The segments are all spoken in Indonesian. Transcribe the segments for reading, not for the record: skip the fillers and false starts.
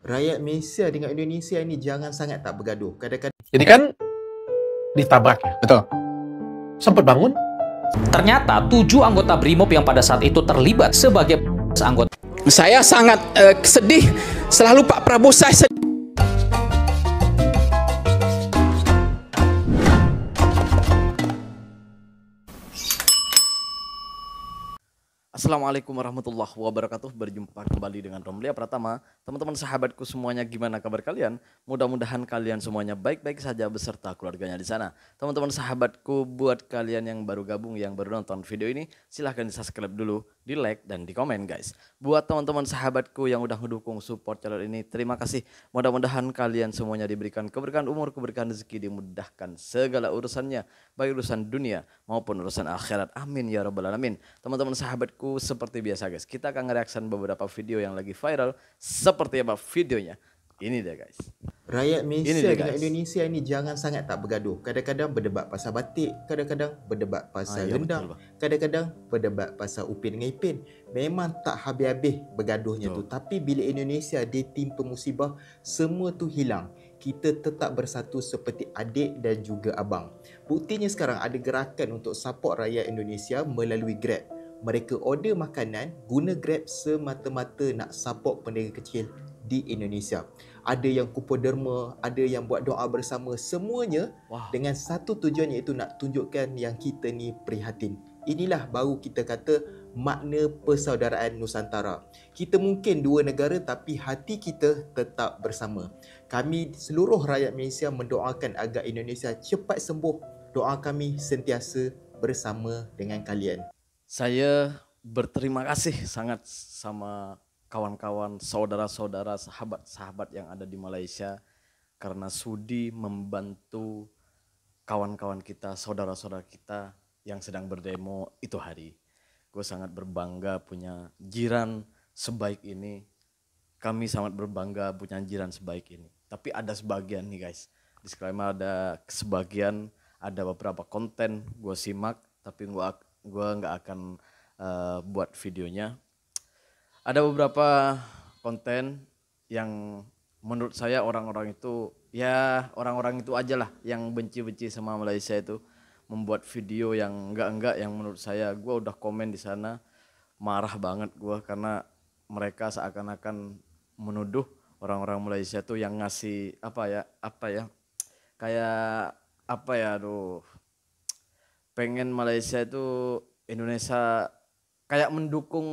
Rakyat Malaysia dengan Indonesia ini jangan sangat tak bergaduh. Kadang-kadang Jadi kan ditabrak ya. Betul. Sempat bangun. Ternyata 7 anggota BRIMOB yang pada saat itu terlibat sebagai anggota. Saya sangat sedih. Selalu Pak Prabowo saya sedih. Assalamualaikum warahmatullahi wabarakatuh. Berjumpa kembali dengan Romlia Pratama. Teman-teman sahabatku semuanya, gimana kabar kalian? Mudah-mudahan kalian semuanya baik-baik saja beserta keluarganya di sana. Teman-teman sahabatku, buat kalian yang baru gabung, yang baru nonton video ini, silahkan di subscribe dulu, di like dan di komen guys. Buat teman-teman sahabatku yang udah mendukung support channel ini, terima kasih. Mudah-mudahan kalian semuanya diberikan keberkahan umur, keberkahan rezeki, dimudahkan segala urusannya, baik urusan dunia maupun urusan akhirat. Amin ya rabbal alamin. Teman-teman sahabatku, seperti biasa guys, kita akan nge-reaction beberapa video yang lagi viral. Seperti apa videonya? Ini deh guys. rakyat Malaysia Ini dia, dengan guys. Indonesia ini jangan sangat tak bergaduh. Kadang-kadang berdebat pasal batik, kadang-kadang berdebat pasal ya, rendang, betul, bang. kadang-kadang berdebat pasal Upin dengan Ipin. Memang tak habis-habis bergaduhnya tu. Tapi bila Indonesia ditimpa musibah, semua tu hilang. Kita tetap bersatu seperti adik dan juga abang. Buktinya sekarang ada gerakan untuk support rakyat Indonesia melalui Grab. Mereka order makanan guna Grab semata-mata nak support peniaga kecil di Indonesia. Ada yang kupon derma, ada yang buat doa bersama, semuanya dengan satu tujuan, iaitu nak tunjukkan yang kita ni prihatin. Inilah baru kita kata makna persaudaraan Nusantara. Kita mungkin dua negara tapi hati kita tetap bersama. Kami seluruh rakyat Malaysia mendoakan agar Indonesia cepat sembuh. Doa kami sentiasa bersama dengan kalian. Saya berterima kasih sangat sama kawan-kawan, saudara-saudara, sahabat-sahabat yang ada di Malaysia karena sudi membantu kawan-kawan kita, saudara-saudara kita yang sedang berdemo itu hari. Gue sangat berbangga punya jiran sebaik ini. Kami sangat berbangga punya jiran sebaik ini. Tapi ada sebagian nih guys, disclaimer, ada sebagian, ada beberapa konten gue simak tapi gue nggak akan buat videonya. Ada beberapa konten yang menurut saya orang-orang itu aja lah yang benci-benci sama Malaysia itu membuat video yang enggak yang menurut saya, gue udah komen di sana, marah banget gue karena mereka seakan-akan menuduh orang-orang Malaysia tuh yang ngasih pengen Malaysia itu Indonesia kayak mendukung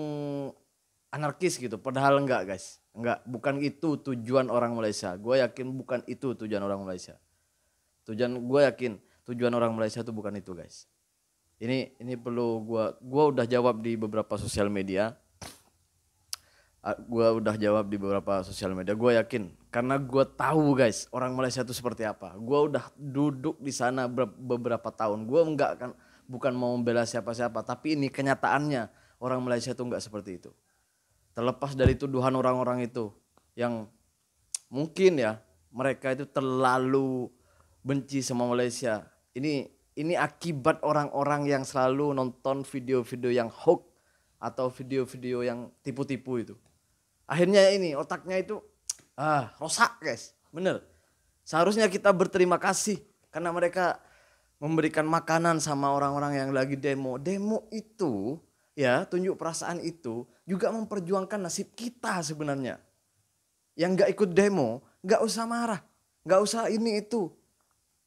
anarkis gitu, padahal enggak guys, bukan itu tujuan orang Malaysia. Gue yakin bukan itu tujuan orang Malaysia. Gue yakin tujuan orang Malaysia itu bukan itu guys. Ini perlu gue udah jawab di beberapa sosial media. Gue yakin karena gue tahu guys orang Malaysia itu seperti apa. Gue udah duduk di sana beberapa tahun. Gue bukan mau membela siapa-siapa, tapi ini kenyataannya orang Malaysia itu enggak seperti itu. Terlepas dari tuduhan orang-orang itu yang mungkin ya mereka itu terlalu benci sama Malaysia. Ini akibat orang-orang yang selalu nonton video-video yang hoax atau video-video yang tipu-tipu itu. Akhirnya ini otaknya itu rusak guys, bener. Seharusnya kita berterima kasih karena mereka memberikan makanan sama orang-orang yang lagi demo. Demo itu ya, tunjuk perasaan itu juga memperjuangkan nasib kita sebenarnya. Yang gak ikut demo gak usah marah, gak usah ini itu.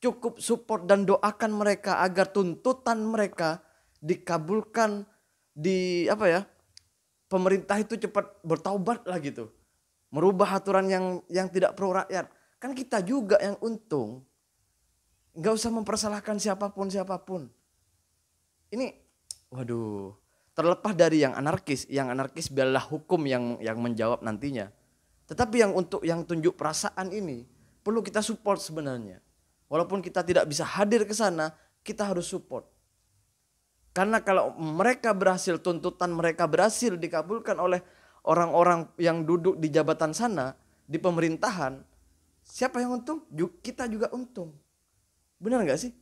Cukup support dan doakan mereka agar tuntutan mereka dikabulkan, pemerintah itu cepat bertaubat lah gitu. Merubah aturan yang tidak pro rakyat. Kan kita juga yang untung. Gak usah mempersalahkan siapapun. Ini terlepas dari yang anarkis biarlah hukum yang menjawab nantinya. Tetapi yang tunjuk perasaan ini perlu kita support sebenarnya. Walaupun kita tidak bisa hadir ke sana, kita harus support. Karena kalau mereka berhasil, tuntutan mereka berhasil dikabulkan oleh orang-orang yang duduk di jabatan sana, di pemerintahan, siapa yang untung? Kita juga untung. Benar nggak sih?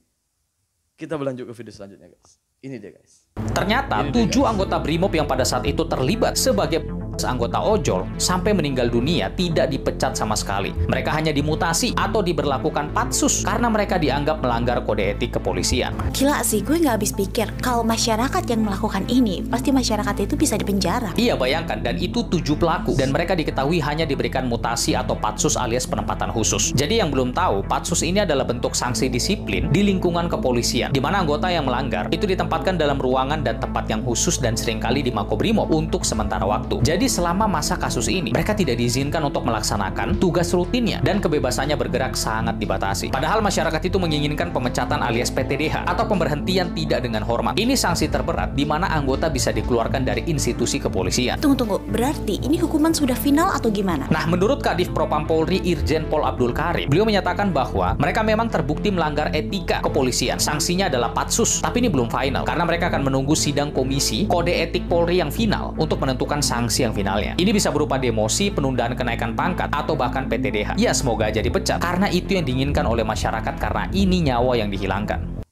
Kita berlanjut ke video selanjutnya guys. Ini dia guys. Ternyata 7 anggota BRIMOB yang pada saat itu terlibat sebagai anggota ojol sampai meninggal dunia tidak dipecat sama sekali. Mereka hanya dimutasi atau diberlakukan patsus karena mereka dianggap melanggar kode etik kepolisian. Gila sih, gue nggak habis pikir kalau masyarakat yang melakukan ini, pasti masyarakat itu bisa dipenjara. Iya, bayangkan, dan itu 7 pelaku. Dan mereka diketahui hanya diberikan mutasi atau patsus alias penempatan khusus. Jadi yang belum tahu, patsus ini adalah bentuk sanksi disiplin di lingkungan kepolisian, di mana anggota yang melanggar itu ditempatkan dalam ruangan dan tempat yang khusus dan seringkali di Makobrimob untuk sementara waktu. Jadi selama masa kasus ini, mereka tidak diizinkan untuk melaksanakan tugas rutinnya dan kebebasannya bergerak sangat dibatasi. Padahal masyarakat itu menginginkan pemecatan alias PTDH atau pemberhentian tidak dengan hormat. Ini sanksi terberat di mana anggota bisa dikeluarkan dari institusi kepolisian. Tunggu, berarti ini hukuman sudah final atau gimana? Nah, menurut Kadif Propam Polri Irjen Pol Abdul Karim, beliau menyatakan bahwa mereka memang terbukti melanggar etika kepolisian. Sanksinya adalah patsus, tapi ini belum final karena mereka akan menunggu sidang komisi kode etik Polri yang final untuk menentukan sanksi yang finalnya. Ini bisa berupa demosi, penundaan kenaikan pangkat, atau bahkan PTDH. Ya, semoga aja dipecat karena itu yang diinginkan oleh masyarakat karena ini nyawa yang dihilangkan.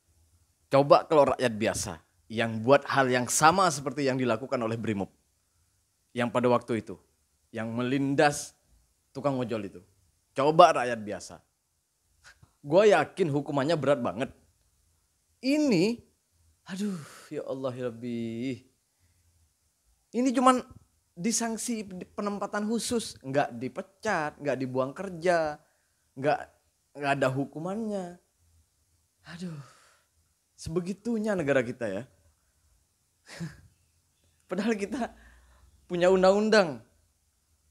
Coba kalau rakyat biasa yang buat hal yang sama seperti yang dilakukan oleh Brimob. Yang pada waktu itu, yang melindas tukang ojol itu. Coba rakyat biasa. Gue yakin hukumannya berat banget. Ini, aduh ya Allah ya Rabbi. Ini cuman disanksi penempatan khusus. Nggak dipecat, nggak dibuang kerja. Nggak ada hukumannya. Aduh, sebegitunya negara kita ya. Padahal kita punya undang-undang.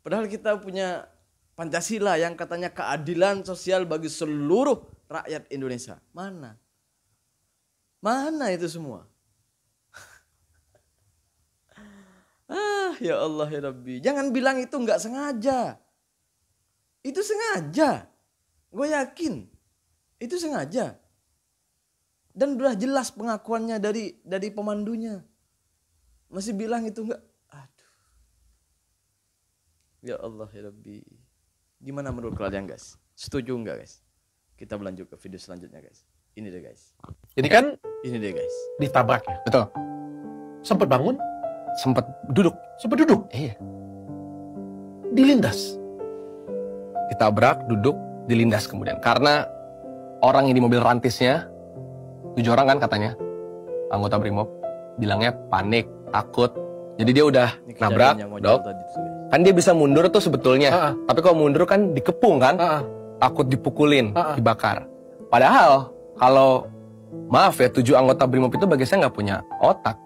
Padahal kita punya Pancasila yang katanya keadilan sosial bagi seluruh rakyat Indonesia. Mana? Mana itu semua? Ya Allah ya Rabbi. Jangan bilang itu nggak sengaja. Itu sengaja. Gue yakin. Itu sengaja. Dan udah jelas pengakuannya dari pemandunya. Masih bilang itu nggak. Aduh. Ya Allah ya Rabbi. Gimana menurut kalian guys? Setuju nggak guys? Kita berlanjut ke video selanjutnya guys. Ini deh guys. Jadi kan Ini deh guys. ditabrak ya. Betul. Sempat bangun, Sempat duduk. sempat duduk. Iya. Dilindas. Ditabrak, duduk, dilindas kemudian. Karena orang yang di mobil rantisnya, 7 orang kan katanya, anggota Brimob, bilangnya panik, takut. Jadi dia udah Ini nabrak, kejadian yang ojol dok. tadi tuh, guys. Kan dia bisa mundur tuh sebetulnya. Tapi kalau mundur kan dikepung kan, takut dipukulin, dibakar. Padahal kalau maaf ya 7 anggota Brimob itu bagi saya nggak punya otak.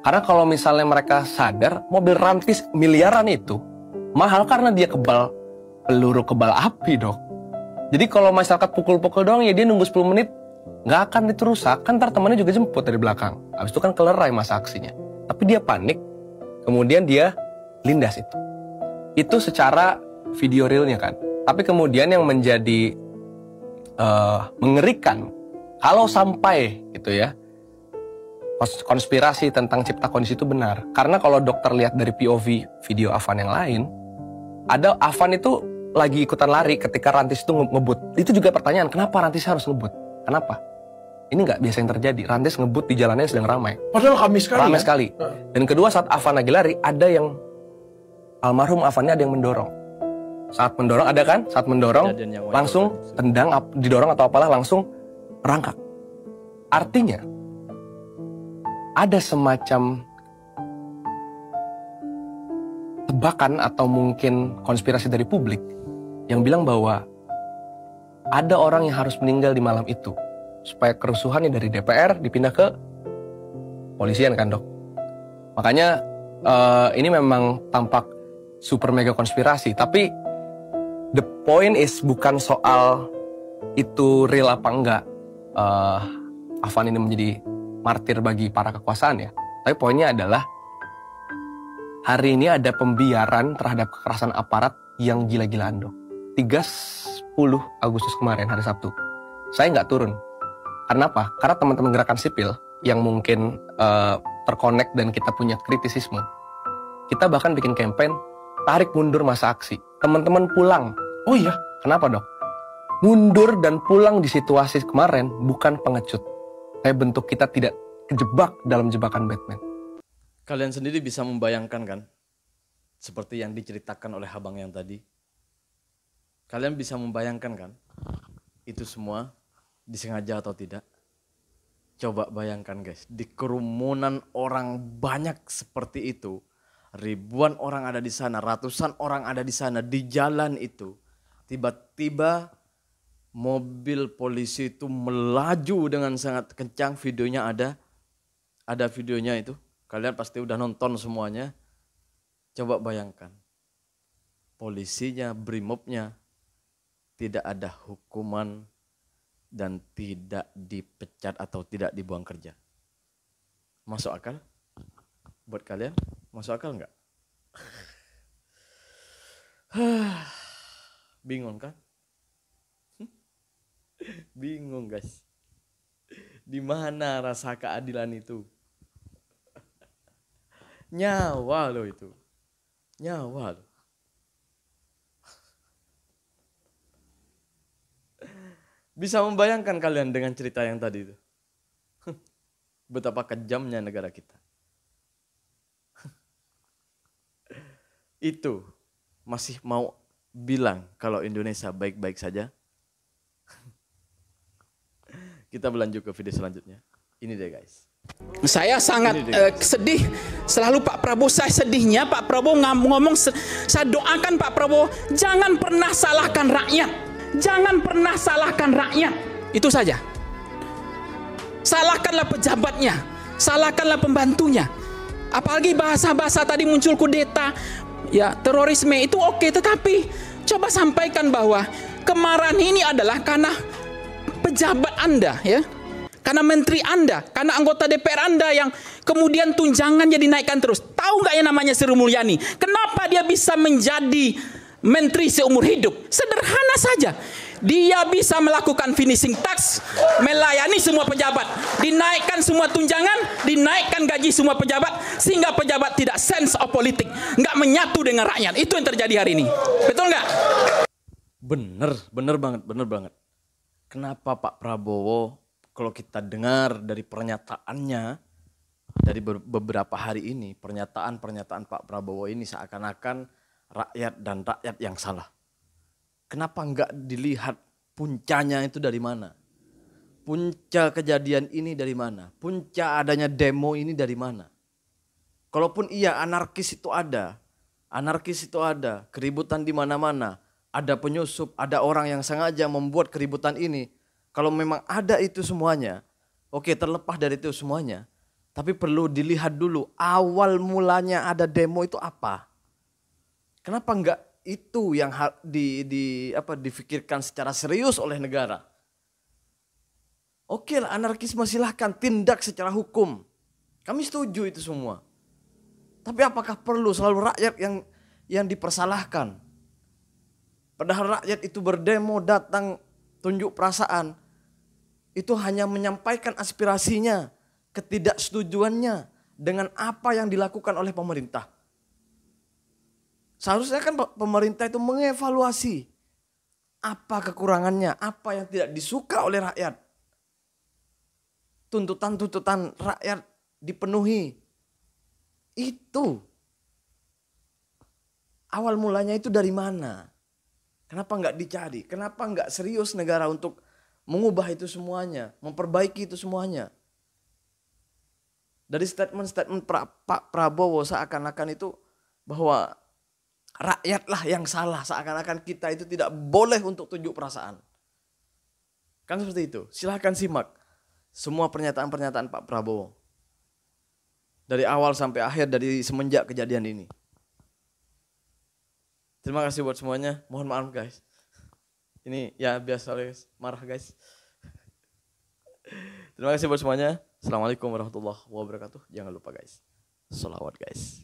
Karena kalau misalnya mereka sadar mobil rantis miliaran itu mahal karena dia peluru kebal api dok. Jadi kalau masyarakat pukul-pukul doang ya dia nunggu 10 menit nggak akan itu rusak. Kan ntar temannya juga jemput dari belakang. Habis itu kan kelerai masa aksinya. Tapi dia panik, kemudian dia lindas itu. Itu secara video realnya kan. Tapi kemudian yang menjadi mengerikan kalau sampai gitu ya konspirasi tentang cipta kondisi itu benar. Karena kalau dokter lihat dari POV video Afan yang lain, ada Afan itu lagi ikutan lari ketika Rantis itu ngebut. Itu juga pertanyaan, kenapa Rantis harus ngebut? Kenapa? Ini nggak biasa yang terjadi. Rantis ngebut di jalannya sedang ramai. Padahal kami sekali. Ramai ya? sekali. Dan kedua saat Afan lagi lari, ada yang almarhum Afannya ada yang mendorong. Saat mendorong ada kan? Saat mendorong Kejadian yang langsung wajar. tendang, didorong atau apalah langsung merangkak. Artinya ada semacam tebakan atau mungkin konspirasi dari publik yang bilang bahwa ada orang yang harus meninggal di malam itu supaya kerusuhannya dari DPR dipindah ke polisian kan dok. Makanya ini memang tampak super mega konspirasi, tapi the point is bukan soal itu real apa enggak. Afan ini menjadi martir bagi para kekuasaan ya. Tapi poinnya adalah hari ini ada pembiaran terhadap kekerasan aparat yang gila-gilaan dok. 30 Agustus kemarin hari Sabtu, saya nggak turun. Karena apa? Karena teman-teman gerakan sipil yang mungkin terkonek dan kita punya kritisisme. Kita bahkan bikin campaign tarik mundur masa aksi. Teman-teman pulang. Oh iya, kenapa dok? Mundur dan pulang di situasi kemarin bukan pengecut. Saya bentuk kita tidak kejebak dalam jebakan Batman. Kalian sendiri bisa membayangkan kan? Seperti yang diceritakan oleh abang yang tadi. Kalian bisa membayangkan kan? Itu semua disengaja atau tidak? Coba bayangkan guys, di kerumunan orang banyak seperti itu, ribuan orang ada di sana, ratusan orang ada di sana, di jalan itu, tiba-tiba mobil polisi itu melaju dengan sangat kencang. Videonya ada videonya itu. Kalian pasti udah nonton semuanya. Coba bayangkan, polisinya, brimobnya tidak ada hukuman dan tidak dipecat atau tidak dibuang kerja. Masuk akal? Buat kalian, masuk akal nggak? Bingung kan? Bingung guys. Di mana rasa keadilan itu? Nyawa loh itu. Nyawa loh. Bisa membayangkan kalian dengan cerita yang tadi itu? Betapa kejamnya negara kita. Itu masih mau bilang kalau Indonesia baik-baik saja? Kita berlanjut ke video selanjutnya. Ini deh guys. Saya sangat sedih. Selalu Pak Prabowo, saya sedihnya Pak Prabowo ngomong, saya doakan Pak Prabowo jangan pernah salahkan rakyat. Jangan pernah salahkan rakyat. Itu saja. Salahkanlah pejabatnya, salahkanlah pembantunya. Apalagi bahasa-bahasa tadi muncul kudeta, ya terorisme itu oke, tetapi coba sampaikan bahwa kemarahan ini adalah karena pejabat Anda, ya. Karena menteri Anda, karena anggota DPR Anda yang kemudian tunjangannya dinaikkan terus. Tahu nggak yang namanya Sri Mulyani? Kenapa dia bisa menjadi menteri seumur hidup? Sederhana saja. Dia bisa melakukan finishing tax, melayani semua pejabat, dinaikkan semua tunjangan, dinaikkan gaji semua pejabat, sehingga pejabat tidak sense of politik, nggak menyatu dengan rakyat. Itu yang terjadi hari ini. Betul nggak? Bener banget. Kenapa Pak Prabowo, kalau kita dengar dari pernyataannya, dari beberapa hari ini, pernyataan Pak Prabowo ini seakan-akan rakyat dan rakyat yang salah. Kenapa enggak dilihat puncanya itu dari mana? Punca kejadian ini dari mana? Punca adanya demo ini dari mana? Kalaupun iya anarkis itu ada, keributan di mana-mana, ada penyusup, ada orang yang sengaja membuat keributan ini. Kalau memang ada itu semuanya, oke, terlepas dari itu semuanya, tapi perlu dilihat dulu awal mulanya ada demo itu apa? Kenapa enggak itu yang difikirkan secara serius oleh negara? Oke lah, anarkisme silahkan tindak secara hukum. Kami setuju itu semua. Tapi apakah perlu selalu rakyat yang dipersalahkan? Padahal rakyat itu berdemo, datang, tunjuk perasaan. Itu hanya menyampaikan aspirasinya, ketidaksetujuannya dengan apa yang dilakukan oleh pemerintah. Seharusnya kan pemerintah itu mengevaluasi apa kekurangannya, apa yang tidak disuka oleh rakyat. Tuntutan-tuntutan rakyat dipenuhi. Itu. Awal mulanya itu dari mana? Kenapa nggak dicari? Kenapa nggak serius negara untuk mengubah itu semuanya, memperbaiki itu semuanya? Dari statement-statement Pak Prabowo seakan-akan itu bahwa rakyatlah yang salah, seakan-akan kita itu tidak boleh untuk tunjuk perasaan. Kan seperti itu. Silahkan simak semua pernyataan-pernyataan Pak Prabowo. Dari awal sampai akhir, dari semenjak kejadian ini. Terima kasih buat semuanya. Mohon maaf guys. Ini ya biasa guys, marah guys. Terima kasih buat semuanya. Assalamualaikum warahmatullahi wabarakatuh. Jangan lupa guys, sholawat guys.